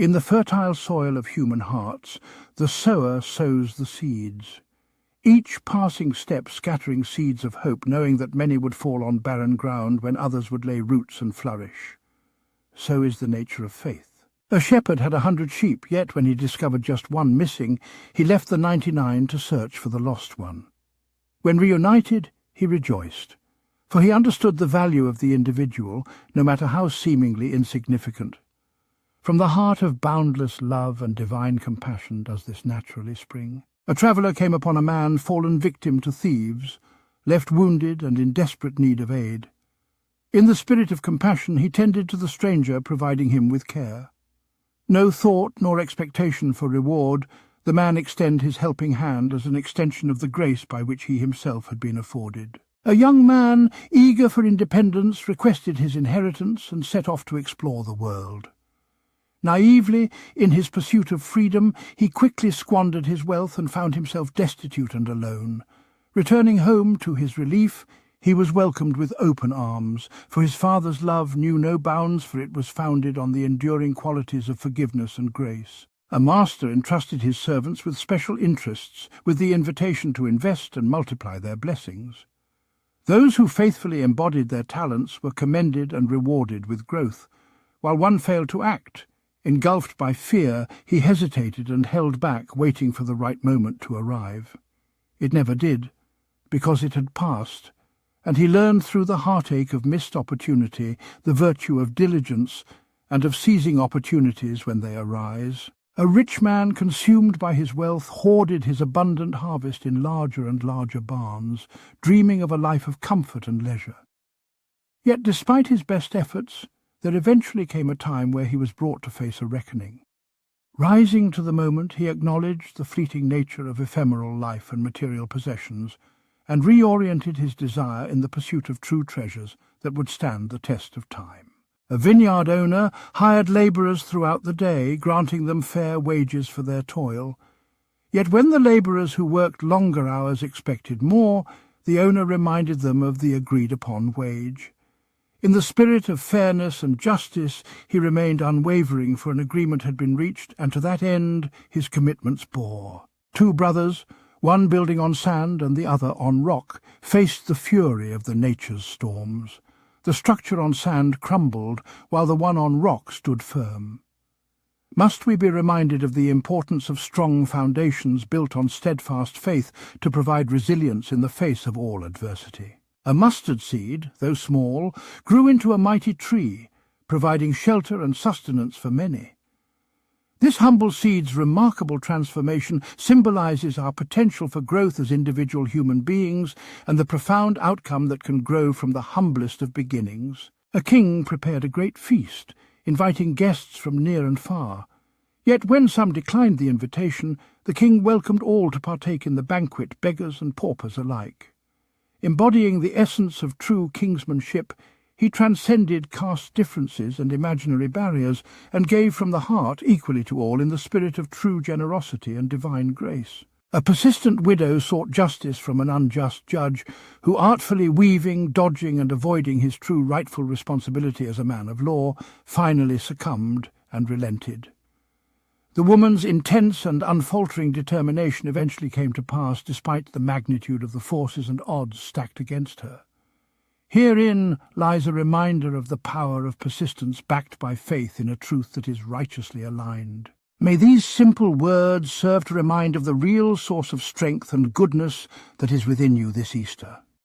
In the fertile soil of human hearts, the sower sows the seeds, each passing step scattering seeds of hope, knowing that many would fall on barren ground when others would lay roots and flourish. So is the nature of faith. A shepherd had 100 sheep, yet when he discovered just one missing, he left the 99 to search for the lost one. When reunited, he rejoiced, for he understood the value of the individual, no matter how seemingly insignificant. From the heart of boundless love and divine compassion does this naturally spring. A traveller came upon a man fallen victim to thieves, left wounded and in desperate need of aid. In the spirit of compassion he tended to the stranger, providing him with care. No thought nor expectation for reward, the man extended his helping hand as an extension of the grace by which he himself had been afforded. A young man, eager for independence, requested his inheritance and set off to explore the world. Naively, in his pursuit of freedom, he quickly squandered his wealth and found himself destitute and alone. Returning home, to his relief, he was welcomed with open arms, for his father's love knew no bounds, for it was founded on the enduring qualities of forgiveness and grace. A master entrusted his servants with special interests, with the invitation to invest and multiply their blessings. Those who faithfully embodied their talents were commended and rewarded with growth, while one failed to act. Engulfed by fear, he hesitated and held back, waiting for the right moment to arrive. It never did, because it had passed, and he learned through the heartache of missed opportunity the virtue of diligence and of seizing opportunities when they arise. A rich man, consumed by his wealth, hoarded his abundant harvest in larger and larger barns, dreaming of a life of comfort and leisure. Yet despite his best efforts, there eventually came a time where he was brought to face a reckoning. Rising to the moment, he acknowledged the fleeting nature of ephemeral life and material possessions, and reoriented his desire in the pursuit of true treasures that would stand the test of time. A vineyard owner hired labourers throughout the day, granting them fair wages for their toil. Yet when the labourers who worked longer hours expected more, the owner reminded them of the agreed-upon wage. In the spirit of fairness and justice, he remained unwavering, for an agreement had been reached, and to that end his commitments bore. Two brothers, one building on sand and the other on rock, faced the fury of the nature's storms. The structure on sand crumbled, while the one on rock stood firm. Must we be reminded of the importance of strong foundations built on steadfast faith to provide resilience in the face of all adversity? A mustard seed, though small, grew into a mighty tree, providing shelter and sustenance for many. This humble seed's remarkable transformation symbolizes our potential for growth as individual human beings and the profound outcome that can grow from the humblest of beginnings. A king prepared a great feast, inviting guests from near and far. Yet when some declined the invitation, the king welcomed all to partake in the banquet, beggars and paupers alike. Embodying the essence of true kingsmanship, he transcended caste differences and imaginary barriers, and gave from the heart equally to all in the spirit of true generosity and divine grace. A persistent widow sought justice from an unjust judge, who, artfully weaving, dodging and avoiding his true rightful responsibility as a man of law, finally succumbed and relented. The woman's intense and unfaltering determination eventually came to pass, despite the magnitude of the forces and odds stacked against her. Herein lies a reminder of the power of persistence backed by faith in a truth that is righteously aligned. May these simple words serve to remind of the real source of strength and goodness that is within you this Easter.